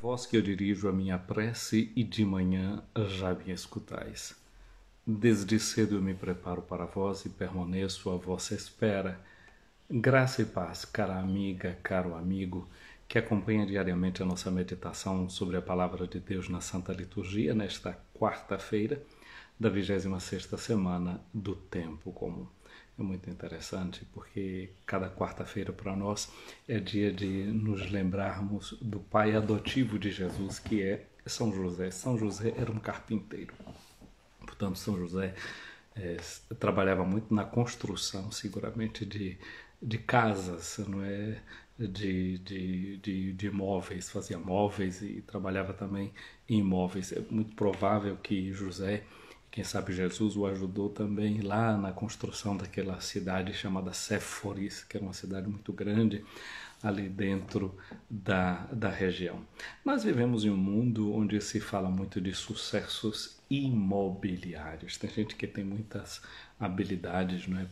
Vós que eu dirijo a minha prece e de manhã já me escutais. Desde cedo eu me preparo para vós e permaneço à vossa espera. Graça e paz, cara amiga, caro amigo, que acompanha diariamente a nossa meditação sobre a Palavra de Deus na Santa Liturgia, nesta quarta-feira da 26ª semana do Tempo Comum. É muito interessante porque cada quarta-feira para nós é dia de nos lembrarmos do pai adotivo de Jesus, que é São José. São José era um carpinteiro. Portanto, São José trabalhava muito na construção, seguramente, de casas, não é? De móveis, fazia móveis e trabalhava também em imóveis. É muito provável que José, quem sabe Jesus, o ajudou também lá na construção daquela cidade chamada Séforis, que era uma cidade muito grande ali dentro da região. Nós vivemos em um mundo onde se fala muito de sucessos imobiliários. Tem gente que tem muitas habilidades, não é,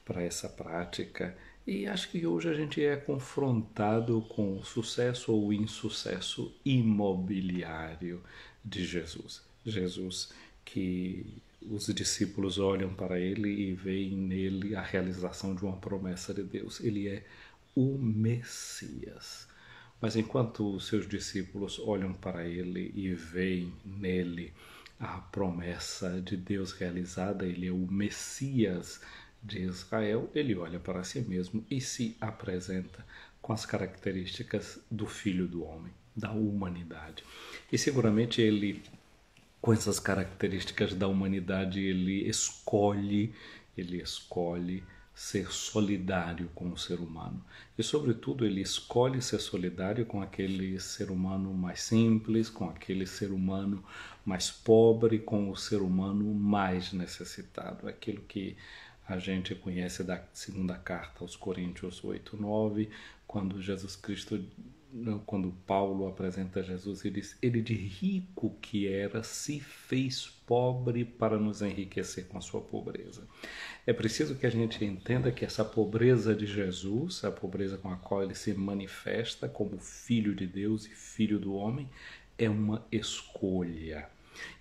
para essa prática. E acho que hoje a gente é confrontado com o sucesso ou o insucesso imobiliário de Jesus. Jesus que os discípulos olham para ele e veem nele a realização de uma promessa de Deus. Ele é o Messias. Mas enquanto os seus discípulos olham para ele e veem nele a promessa de Deus realizada, ele é o Messias de Israel, ele olha para si mesmo e se apresenta com as características do Filho do Homem, da humanidade. E seguramente ele, com essas características da humanidade, ele escolhe ser solidário com o ser humano. E, sobretudo, ele escolhe ser solidário com aquele ser humano mais simples, com aquele ser humano mais pobre, com o ser humano mais necessitado. Aquilo que a gente conhece da segunda carta aos Coríntios 8:9, quando Jesus Cristo, quando Paulo apresenta Jesus, ele diz: ele de rico que era, se fez pobre para nos enriquecer com a sua pobreza. É preciso que a gente entenda que essa pobreza de Jesus, a pobreza com a qual ele se manifesta como Filho de Deus e Filho do homem, é uma escolha.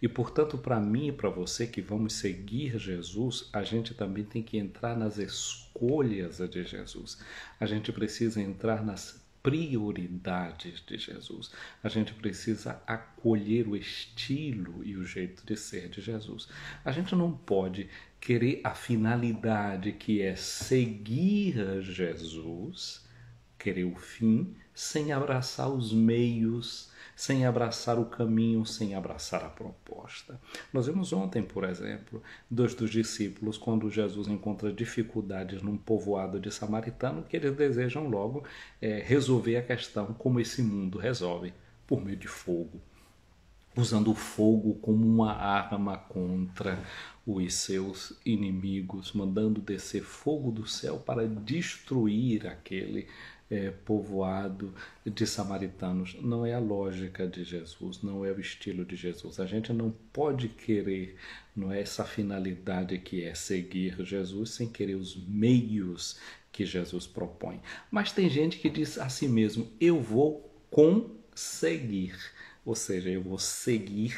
E, portanto, para mim e para você que vamos seguir Jesus, a gente também tem que entrar nas escolhas de Jesus. A gente precisa entrar nas prioridades de Jesus. A gente precisa acolher o estilo e o jeito de ser de Jesus. A gente não pode querer a finalidade, que é seguir Jesus, querer o fim, sem abraçar os meios, sem abraçar o caminho, sem abraçar a proposta. Nós vimos ontem, por exemplo, dois dos discípulos, quando Jesus encontra dificuldades num povoado de samaritano, que eles desejam logo resolver a questão como esse mundo resolve, por meio de fogo, usando o fogo como uma arma contra os seus inimigos, mandando descer fogo do céu para destruir aquele povoado de samaritanos. Não é a lógica de Jesus, não é o estilo de Jesus. A gente não pode querer, não é essa finalidade que é seguir Jesus sem querer os meios que Jesus propõe. Mas tem gente que diz a si mesmo: eu vou conseguir. Ou seja, eu vou seguir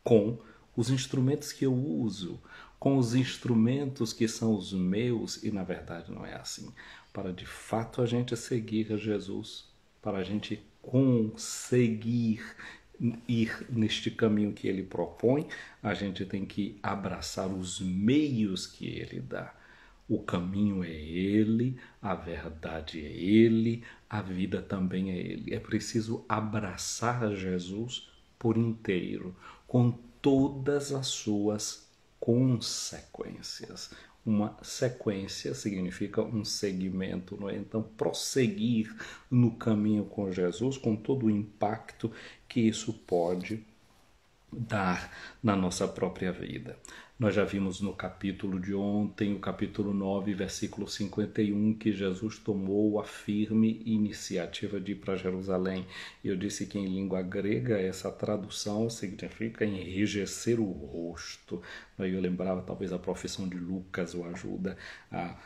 com os instrumentos que eu uso, com os instrumentos que são os meus, e na verdade não é assim. Para de fato a gente seguir a Jesus, para a gente conseguir ir neste caminho que ele propõe, a gente tem que abraçar os meios que ele dá. O caminho é ele, a verdade é ele, a vida também é ele. É preciso abraçar Jesus por inteiro, com todas as suas consequências. Uma sequência significa um segmento, não é? Então, prosseguir no caminho com Jesus, com todo o impacto que isso pode dar na nossa própria vida. Nós já vimos no capítulo de ontem, o capítulo 9, versículo 51, que Jesus tomou a firme iniciativa de ir para Jerusalém. Eu disse que em língua grega essa tradução significa enrijecer o rosto. Eu lembrava talvez a profissão de Lucas o ajuda a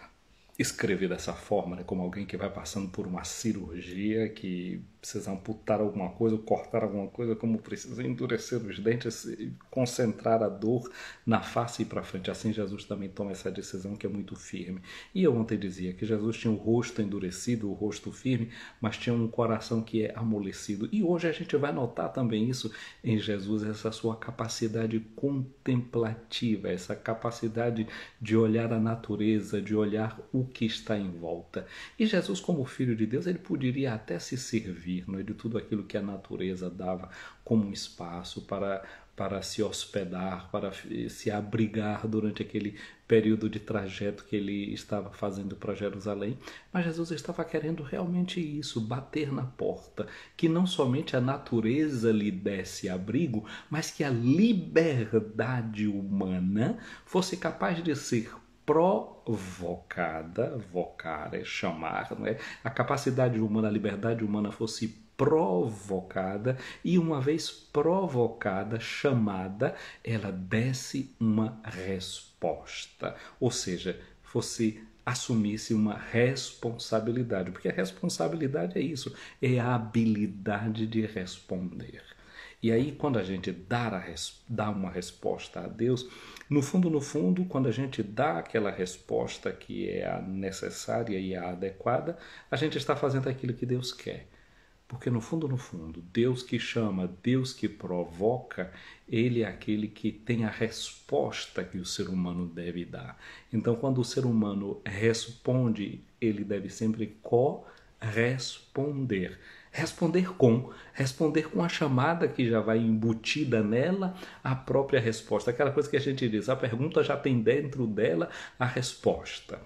escrever dessa forma, né? Como alguém que vai passando por uma cirurgia, que precisa amputar alguma coisa, cortar alguma coisa, como precisa endurecer os dentes, concentrar a dor na face e para frente. Assim Jesus também toma essa decisão que é muito firme. E eu ontem dizia que Jesus tinha o rosto endurecido, o rosto firme, mas tinha um coração que é amolecido. E hoje a gente vai notar também isso em Jesus, essa sua capacidade contemplativa, essa capacidade de olhar a natureza, de olhar o que está em volta. E Jesus, como Filho de Deus, ele poderia até se servir, não é, de tudo aquilo que a natureza dava como um espaço para se hospedar, para se abrigar durante aquele período de trajeto que ele estava fazendo para Jerusalém. Mas Jesus estava querendo realmente isso, bater na porta, que não somente a natureza lhe desse abrigo, mas que a liberdade humana fosse capaz de ser provocada, vocar é chamar, não é? A capacidade humana, a liberdade humana fosse provocada, e uma vez provocada, chamada, ela desse uma resposta, ou seja, assumisse uma responsabilidade, porque a responsabilidade é isso, é a habilidade de responder. E aí, quando a gente dá uma resposta a Deus, no fundo, quando a gente dá aquela resposta que é a necessária e a adequada, a gente está fazendo aquilo que Deus quer. Porque no fundo, Deus que chama, Deus que provoca, ele é aquele que tem a resposta que o ser humano deve dar. Então, quando o ser humano responde, ele deve sempre corresponder. Responder com a chamada que já vai embutida nela a própria resposta. Aquela coisa que a gente diz, a pergunta já tem dentro dela a resposta.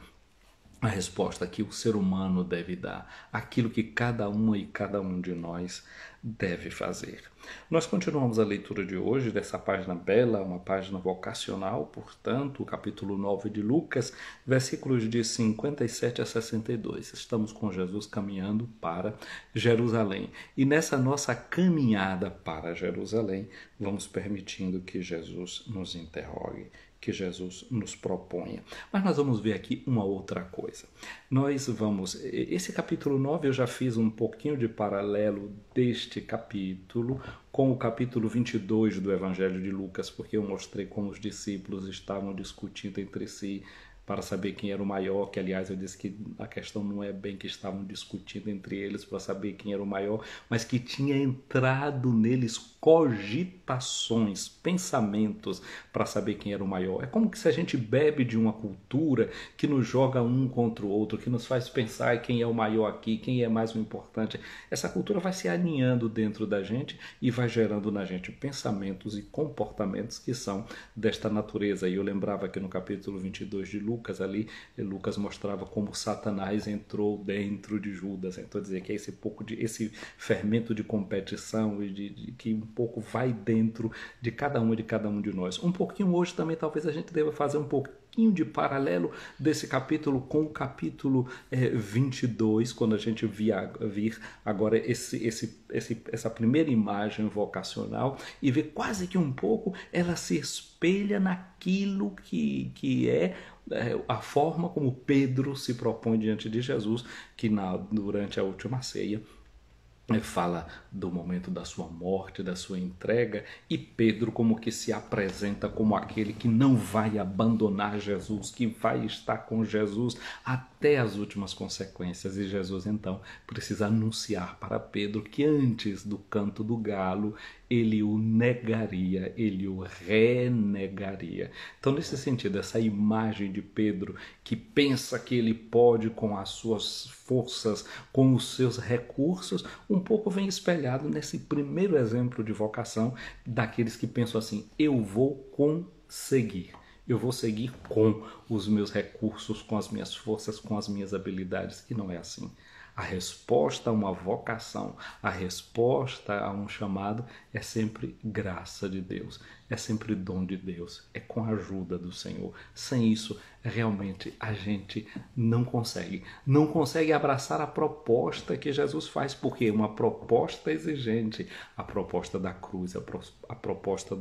A resposta que o ser humano deve dar, aquilo que cada uma e cada um de nós deve fazer. Nós continuamos a leitura de hoje dessa página bela, uma página vocacional, portanto, o capítulo 9 de Lucas, versículos de 57 a 62. Estamos com Jesus caminhando para Jerusalém. E nessa nossa caminhada para Jerusalém, vamos permitindo que Jesus nos interrogue, que Jesus nos proponha. Mas nós vamos ver aqui uma outra coisa. Esse capítulo 9 eu já fiz um pouquinho de paralelo deste capítulo com o capítulo 22 do Evangelho de Lucas, porque eu mostrei como os discípulos estavam discutindo entre si para saber quem era o maior, que aliás eu disse que a questão não é bem que estavam discutindo entre eles para saber quem era o maior, mas que tinha entrado neles cogitações, pensamentos para saber quem era o maior. É como que se a gente bebe de uma cultura que nos joga um contra o outro, que nos faz pensar quem é o maior aqui, quem é mais o importante. Essa cultura vai se aninhando dentro da gente e vai gerando na gente pensamentos e comportamentos que são desta natureza. E eu lembrava que no capítulo 22 de Lucas, ali, Lucas mostrava como Satanás entrou dentro de Judas. Então, dizer que é esse fermento de competição e que um pouco vai dentro de cada um de nós. Um pouquinho hoje também talvez a gente deva fazer um pouquinho de paralelo desse capítulo com o capítulo 22, quando a gente vir agora essa primeira imagem vocacional e ver quase que um pouco ela se espelha naquilo que é a forma como Pedro se propõe diante de Jesus, que durante a última ceia fala do momento da sua morte, da sua entrega, e Pedro como que se apresenta como aquele que não vai abandonar Jesus, que vai estar com Jesus até as últimas consequências. E Jesus então precisa anunciar para Pedro que antes do canto do galo ele o negaria, ele o renegaria. Então, nesse sentido, essa imagem de Pedro que pensa que ele pode com as suas forças, com os seus recursos, um pouco vem espelhado nesse primeiro exemplo de vocação daqueles que pensam assim: eu vou conseguir. Eu vou seguir com os meus recursos, com as minhas forças, com as minhas habilidades, que não é assim. A resposta a uma vocação, a resposta a um chamado é sempre graça de Deus, é sempre dom de Deus, é com a ajuda do Senhor. Sem isso, realmente a gente não consegue abraçar a proposta que Jesus faz, porque é uma proposta exigente, a proposta da cruz, a proposta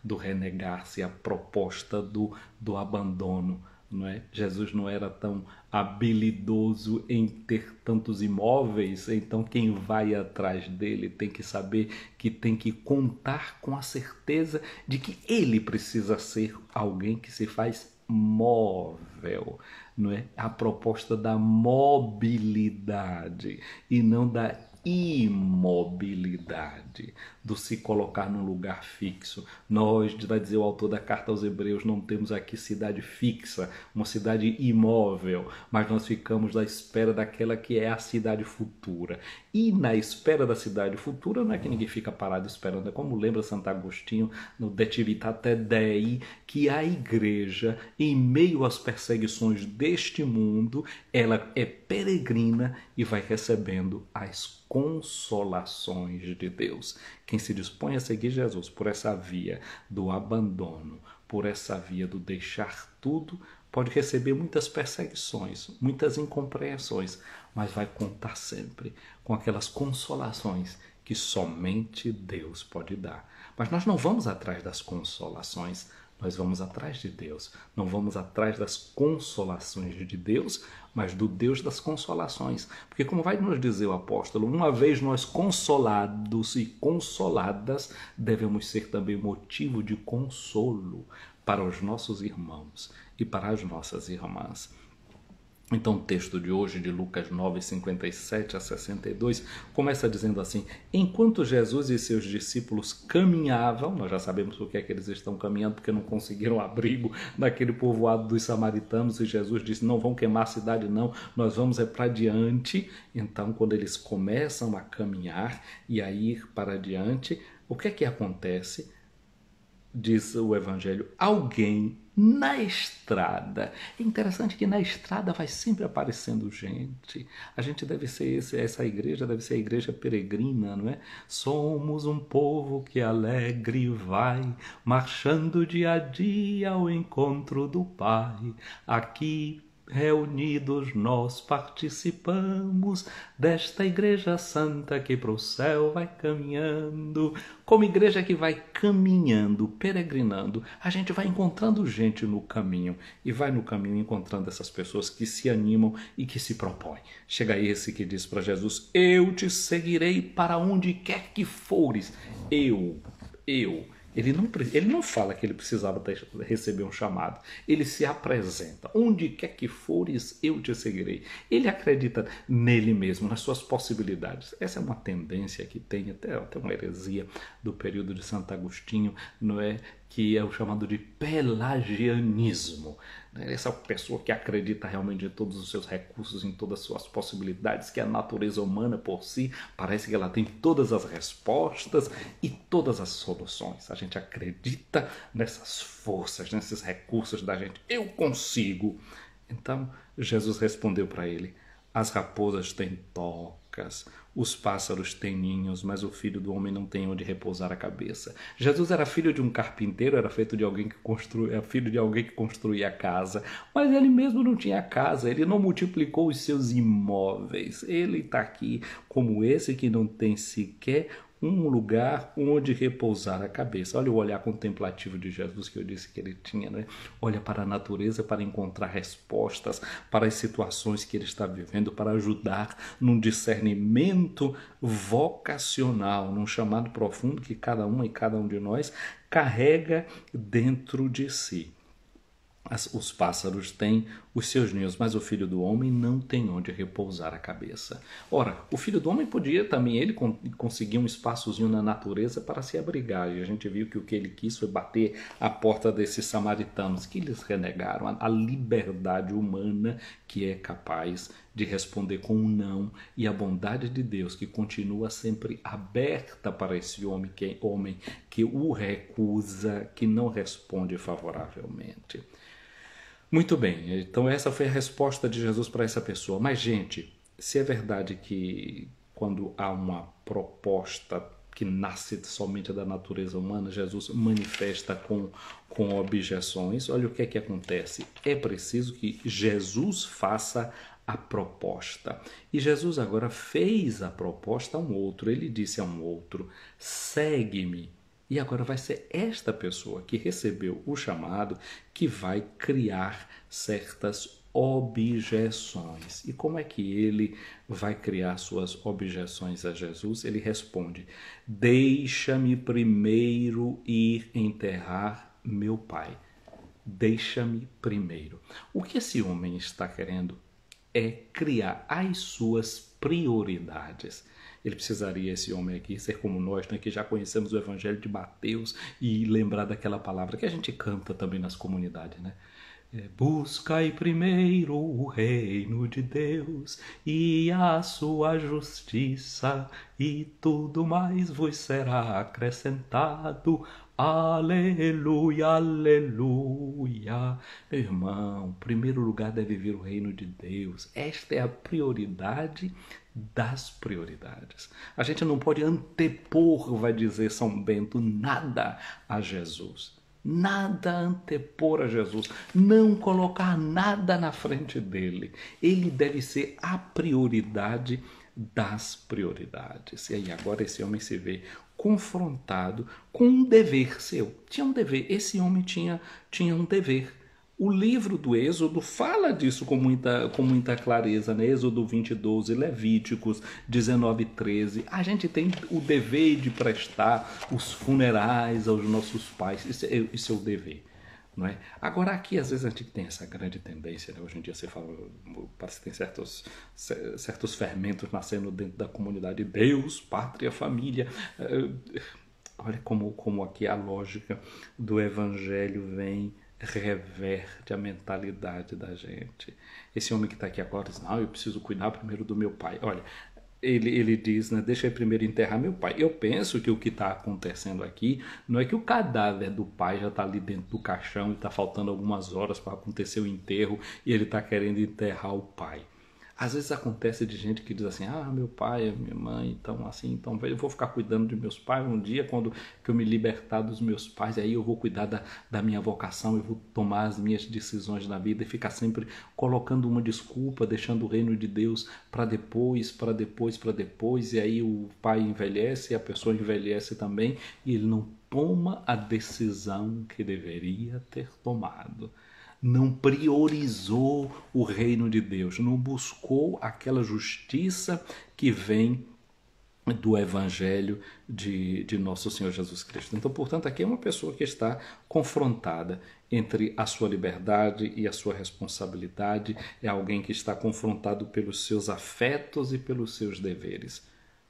do renegar-se, a proposta do abandono. não é? Jesus não era tão habilidoso em ter tantos imóveis, então quem vai atrás dele tem que saber que tem que contar com a certeza de que ele precisa ser alguém que se faz móvel, não é? A proposta da mobilidade e não da imobilidade, do se colocar num lugar fixo. Nós, vai dizer o autor da carta aos Hebreus, não temos aqui cidade fixa, uma cidade imóvel, mas nós ficamos à espera daquela que é a cidade futura. E na espera da cidade futura não é que ninguém fica parado esperando, é como lembra Santo Agostinho no De Civitate Dei, que a igreja, em meio às perseguições deste mundo, ela é peregrina e vai recebendo as consolações de Deus. Quem se dispõe a seguir Jesus por essa via do abandono, por essa via do deixar tudo, pode receber muitas perseguições, muitas incompreensões, mas vai contar sempre com aquelas consolações que somente Deus pode dar. Mas nós não vamos atrás das consolações, nós vamos atrás de Deus. Não vamos atrás das consolações de Deus, mas do Deus das consolações. Porque como vai nos dizer o apóstolo, uma vez nós consolados e consoladas, devemos ser também motivo de consolo para os nossos irmãos e para as nossas irmãs. Então o texto de hoje, de Lucas 9, 57 a 62, começa dizendo assim: enquanto Jesus e seus discípulos caminhavam, nós já sabemos por que é que eles estão caminhando, porque não conseguiram abrigo naquele povoado dos samaritanos, e Jesus disse, não vão queimar a cidade não, nós vamos para diante. Então quando eles começam a caminhar e a ir para diante, o que é que acontece? Diz o Evangelho, alguém na estrada. É interessante que na estrada vai sempre aparecendo gente. A gente deve ser essa igreja deve ser a igreja peregrina, não é? Somos um povo que alegre vai, marchando dia a dia ao encontro do Pai. Aqui reunidos nós participamos desta igreja santa que para o céu vai caminhando. Como igreja que vai caminhando, peregrinando, a gente vai encontrando gente no caminho e vai no caminho encontrando essas pessoas que se animam e que se propõem. Chega esse que diz para Jesus, eu te seguirei para onde quer que fores. Eu. Ele não fala que ele precisava receber um chamado. Ele se apresenta. Onde quer que fores, eu te seguirei. Ele acredita nele mesmo, nas suas possibilidades. Essa é uma tendência que tem, até uma heresia do período de Santo Agostinho, não é? Que é o chamado de pelagianismo. Essa pessoa que acredita realmente em todos os seus recursos, em todas as suas possibilidades, que a natureza humana por si parece que ela tem todas as respostas e todas as soluções. A gente acredita nessas forças, nesses recursos da gente. Eu consigo. Então Jesus respondeu para ele, as raposas têm tocas, os pássaros têm ninhos, mas o filho do homem não tem onde repousar a cabeça. Jesus era filho de um carpinteiro, era filho de alguém que construía a casa, mas ele mesmo não tinha casa, ele não multiplicou os seus imóveis. Ele está aqui como esse que não tem sequer um lugar onde repousar a cabeça. Olha o olhar contemplativo de Jesus que eu disse que ele tinha, né? Olha para a natureza para encontrar respostas para as situações que ele está vivendo, para ajudar num discernimento vocacional, num chamado profundo que cada uma e cada um de nós carrega dentro de si. Os pássaros têm os seus ninhos, mas o filho do homem não tem onde repousar a cabeça. Ora, o filho do homem podia também, ele conseguir um espaçozinho na natureza para se abrigar. E a gente viu que o que ele quis foi bater a porta desses samaritanos, que eles renegaram a liberdade humana que é capaz de responder com um não, e a bondade de Deus que continua sempre aberta para esse homem que o recusa, que não responde favoravelmente. Muito bem, então essa foi a resposta de Jesus para essa pessoa. Mas, gente, se é verdade que quando há uma proposta que nasce somente da natureza humana, Jesus manifesta com objeções, olha o que é que acontece. É preciso que Jesus faça a proposta. E Jesus agora fez a proposta a um outro. Ele disse a um outro, segue-me. E agora vai ser esta pessoa que recebeu o chamado que vai criar certas objeções. E como é que ele vai criar suas objeções a Jesus? Ele responde: deixa-me primeiro ir enterrar meu pai. Deixa-me primeiro. O que esse homem está querendo é criar as suas prioridades. Ele precisaria, esse homem aqui, ser como nós, né, que já conhecemos o Evangelho de Mateus e lembrar daquela palavra que a gente canta também nas comunidades, né? Buscai primeiro o reino de Deus e a sua justiça, e tudo mais vos será acrescentado. Aleluia, aleluia. Meu irmão, em primeiro lugar deve vir o reino de Deus. Esta é a prioridade das prioridades. A gente não pode antepor, vai dizer São Bento, nada a Jesus. Nada antepor a Jesus, não colocar nada na frente dele. Ele deve ser a prioridade das prioridades. E aí agora esse homem se vê confrontado com um dever seu. Tinha um dever, esse homem tinha um dever. O livro do Êxodo fala disso com muita clareza, né? Êxodo 20:12, Levíticos 19:13. A gente tem o dever de prestar os funerais aos nossos pais. Isso é o dever. Não é? Agora aqui às vezes a gente tem essa grande tendência, né? Hoje em dia você fala, parece que tem certos fermentos nascendo dentro da comunidade. Deus, pátria, família. Olha como aqui a lógica do evangelho vem, reverte a mentalidade da gente. Esse homem que está aqui agora diz: não, eu preciso cuidar primeiro do meu pai. Olha, ele diz, né, deixa eu primeiro enterrar meu pai. Eu penso que o que está acontecendo aqui não é que o cadáver do pai já está ali dentro do caixão e está faltando algumas horas para acontecer o enterro e ele está querendo enterrar o pai. Às vezes acontece de gente que diz assim: ah, meu pai, minha mãe, então assim, então eu vou ficar cuidando de meus pais um dia, quando que eu me libertar dos meus pais, aí eu vou cuidar da minha vocação, eu vou tomar as minhas decisões na vida, e ficar sempre colocando uma desculpa, deixando o reino de Deus para depois, e aí o pai envelhece, a pessoa envelhece também, e ele não toma a decisão que deveria ter tomado. Não priorizou o reino de Deus, não buscou aquela justiça que vem do Evangelho de nosso Senhor Jesus Cristo. Então, portanto, aqui é uma pessoa que está confrontada entre a sua liberdade e a sua responsabilidade, é alguém que está confrontado pelos seus afetos e pelos seus deveres.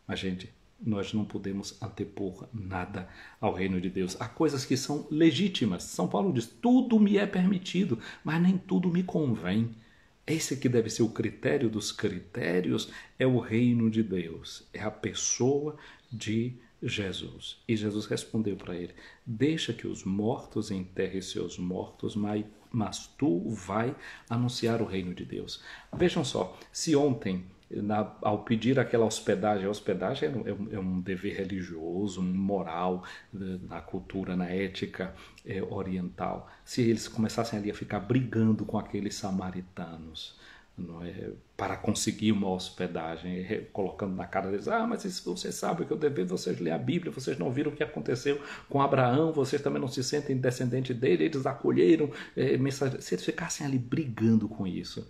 Mas, gente, nós não podemos antepor nada ao reino de Deus. Há coisas que são legítimas. São Paulo diz: tudo me é permitido, mas nem tudo me convém. Esse que deve ser o critério dos critérios, é o reino de Deus, é a pessoa de Jesus. E Jesus respondeu para ele: deixa que os mortos enterrem seus mortos, mas tu vai anunciar o reino de Deus. Vejam só, se ontem, ao pedir aquela hospedagem, a hospedagem é um dever religioso, moral, na cultura, na ética oriental. Se eles começassem ali a ficar brigando com aqueles samaritanos, não é, para conseguir uma hospedagem, colocando na cara deles: ah, mas isso você sabe que eu dever vocês ler a Bíblia, vocês não viram o que aconteceu com Abraão, vocês também não se sentem descendente dele, eles acolheram mensagem. Se eles ficassem ali brigando com isso,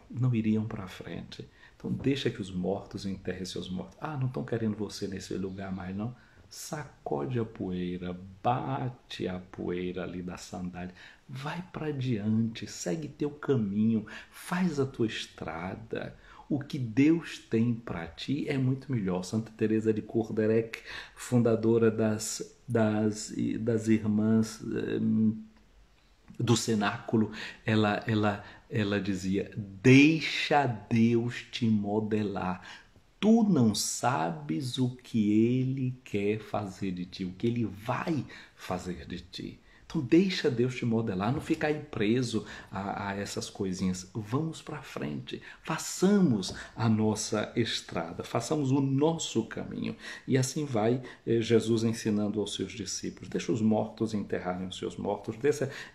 não iriam para frente. Então deixa que os mortos enterrem seus mortos. Ah, não estão querendo você nesse lugar mais não? Sacode a poeira, bate a poeira ali da sandália, vai para diante, segue teu caminho, faz a tua estrada. O que Deus tem para ti é muito melhor. Santa Teresa de Corderec, fundadora das irmãs do cenáculo, ela dizia: deixa Deus te modelar. Tu não sabes o que Ele quer fazer de ti, o que Ele vai fazer de ti. Então deixa Deus te modelar, não fica aí preso a essas coisinhas. Vamos para frente, façamos a nossa estrada, façamos o nosso caminho. E assim vai Jesus ensinando aos seus discípulos: deixa os mortos enterrarem os seus mortos,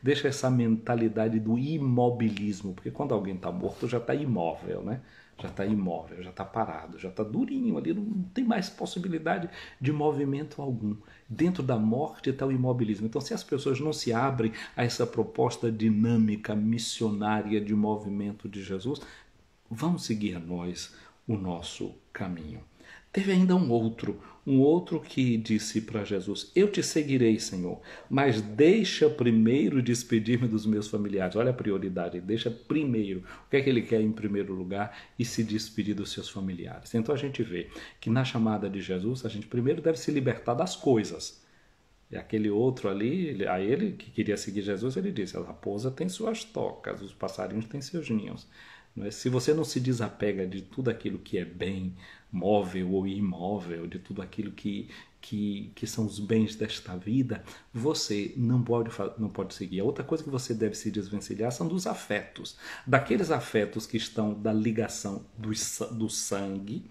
deixa essa mentalidade do imobilismo, porque quando alguém está morto já está imóvel, né? já está imóvel, já está parado, já está durinho ali, não tem mais possibilidade de movimento algum. Dentro da morte está o imobilismo. Então, se as pessoas não se abrem a essa proposta dinâmica, missionária de movimento de Jesus, vão seguir nós o nosso caminho. Teve ainda um outro que disse para Jesus: eu te seguirei, Senhor, mas deixa primeiro despedir-me dos meus familiares. Olha a prioridade, deixa primeiro. O que é que ele quer em primeiro lugar? E se despedir dos seus familiares. Então a gente vê que na chamada de Jesus, a gente primeiro deve se libertar das coisas. E aquele outro ali, a ele que queria seguir Jesus, ele disse: a raposa tem suas tocas, os passarinhos têm seus ninhos. Se você não se desapega de tudo aquilo que é bem, móvel ou imóvel, de tudo aquilo que são os bens desta vida, você não pode seguir. A outra coisa que você deve se desvencilhar são dos afetos. Daqueles afetos que estão da ligação do sangue,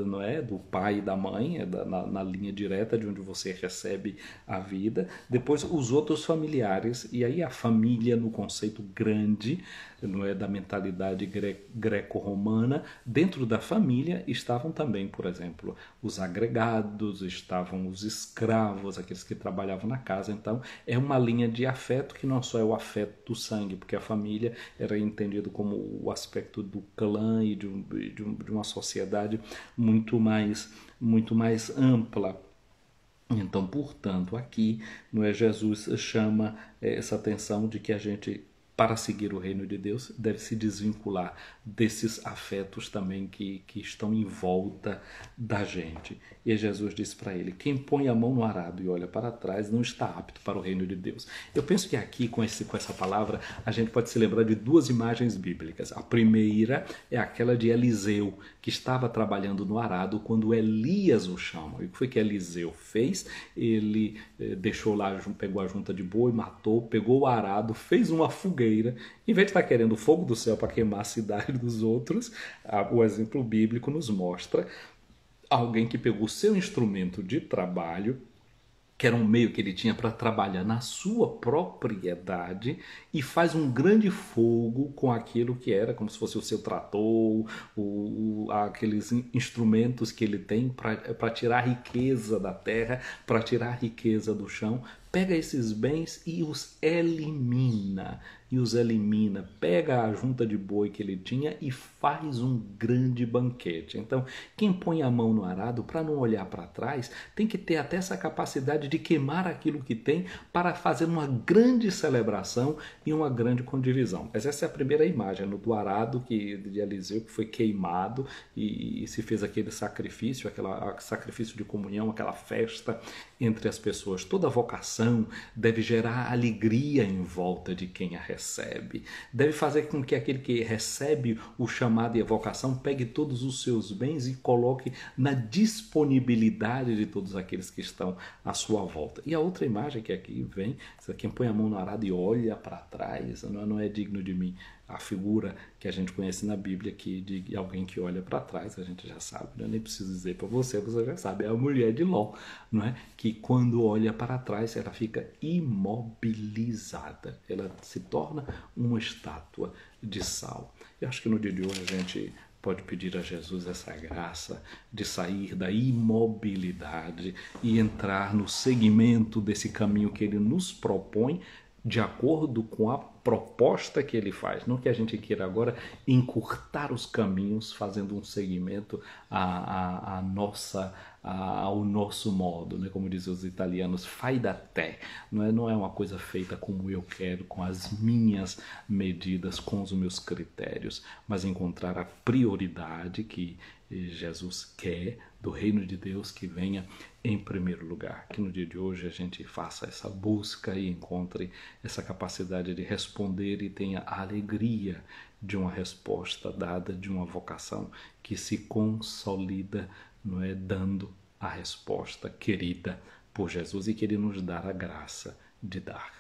não é? Do pai e da mãe, na linha direta de onde você recebe a vida. Depois os outros familiares, e aí a família no conceito grande, não é, da mentalidade greco-romana. Dentro da família estavam também, por exemplo, os agregados, estavam os escravos, aqueles que trabalhavam na casa. Então é uma linha de afeto que não só é o afeto do sangue, porque a família era entendido como o aspecto do clã e de uma sociedade muito mais ampla. Então, portanto, aqui, não é, Jesus chama essa atenção de que a gente, para seguir o reino de Deus, deve se desvincular desses afetos também que estão em volta da gente. E Jesus disse para ele: quem põe a mão no arado e olha para trás não está apto para o reino de Deus. Eu penso que aqui, com essa palavra, a gente pode se lembrar de duas imagens bíblicas. A primeira é aquela de Eliseu, que estava trabalhando no arado quando Elias o chama. E o que foi que Eliseu fez? Ele deixou lá, pegou a junta de boi, matou, pegou o arado, fez uma fogueira. Em vez de estar querendo fogo do céu para queimar a cidade dos outros, o exemplo bíblico nos mostra alguém que pegou o seu instrumento de trabalho, que era um meio que ele tinha para trabalhar na sua propriedade, e faz um grande fogo com aquilo que era como se fosse o seu trator, aqueles instrumentos que ele tem para tirar a riqueza da terra, para tirar a riqueza do chão. Pega esses bens e os elimina. Pega a junta de boi que ele tinha e faz um grande banquete. Então, quem põe a mão no arado, para não olhar para trás, tem que ter até essa capacidade de queimar aquilo que tem para fazer uma grande celebração e uma grande condivisão. Mas essa é a primeira imagem do arado de Eliseu, que foi queimado e se fez aquele sacrifício, aquele sacrifício de comunhão, aquela festa entre as pessoas. Toda vocação deve gerar alegria em volta de quem a recebe. Deve fazer com que aquele que recebe o chamado e a vocação pegue todos os seus bens e coloque na disponibilidade de todos aqueles que estão à sua volta. E a outra imagem que aqui vem, quem põe a mão no arado e olha para trás, não é digno de mim. A figura que a gente conhece na Bíblia, que de alguém que olha para trás, a gente já sabe, eu nem preciso dizer para você já sabe, é a mulher de Ló, não é? Que quando olha para trás, ela fica imobilizada, ela se torna uma estátua de sal. Eu acho que no dia de hoje a gente pode pedir a Jesus essa graça de sair da imobilidade e entrar no segmento desse caminho que ele nos propõe, de acordo com a proposta que ele faz. Não que a gente queira agora encurtar os caminhos fazendo um segmento ao nosso modo, né? Como dizem os italianos, fai da te. Não é uma coisa feita como eu quero, com as minhas medidas, com os meus critérios, mas encontrar a prioridade que Jesus quer do reino de Deus, que venha em primeiro lugar. Que no dia de hoje a gente faça essa busca e encontre essa capacidade de responder e tenha a alegria de uma resposta dada, de uma vocação que se consolida, não é, dando a resposta querida por Jesus e que Ele nos dá a graça de dar.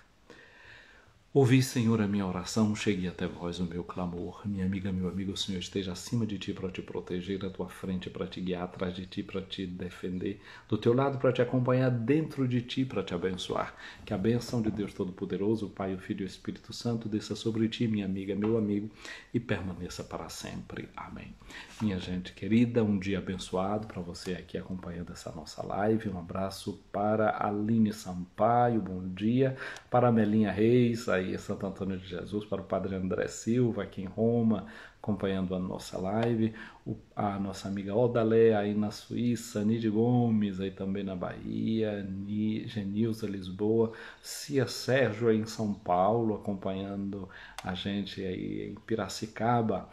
Ouvi, Senhor, a minha oração, chegue até vós o meu clamor. Minha amiga, meu amigo, o Senhor esteja acima de ti para te proteger, à tua frente para te guiar, atrás de ti para te defender, do teu lado para te acompanhar, dentro de ti para te abençoar. Que a benção de Deus Todo-Poderoso, o Pai, o Filho e o Espírito Santo, desça sobre ti, minha amiga, meu amigo, e permaneça para sempre. Amém. Minha gente querida, um dia abençoado para você aqui acompanhando essa nossa live. Um abraço para a Aline Sampaio, bom dia. Para a Melinha Reis, aí em Santo Antônio de Jesus, para o Padre André Silva, aqui em Roma, acompanhando a nossa live, a nossa amiga Odalé, aí na Suíça, Nide Gomes, aí também na Bahia, Genilza, Lisboa, Cia Sérgio, aí em São Paulo, acompanhando a gente aí em Piracicaba.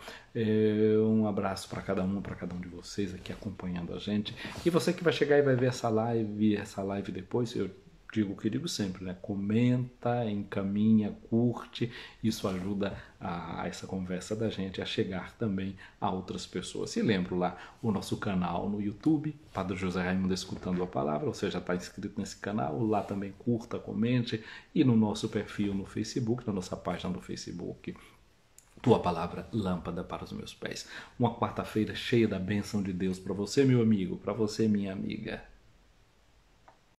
Um abraço para cada um de vocês aqui acompanhando a gente. E você que vai chegar e vai ver essa live depois, eu digo o que digo sempre, né? Comenta, encaminha, curte, isso ajuda essa conversa da gente a chegar também a outras pessoas. E lembro lá o nosso canal no YouTube, Padre José Raimundo Escutando a Palavra, você já está inscrito nesse canal, lá também curta, comente, e no nosso perfil no Facebook, na nossa página do Facebook, Tua Palavra, lâmpada para os meus pés. Uma quarta-feira cheia da bênção de Deus para você, meu amigo, para você, minha amiga.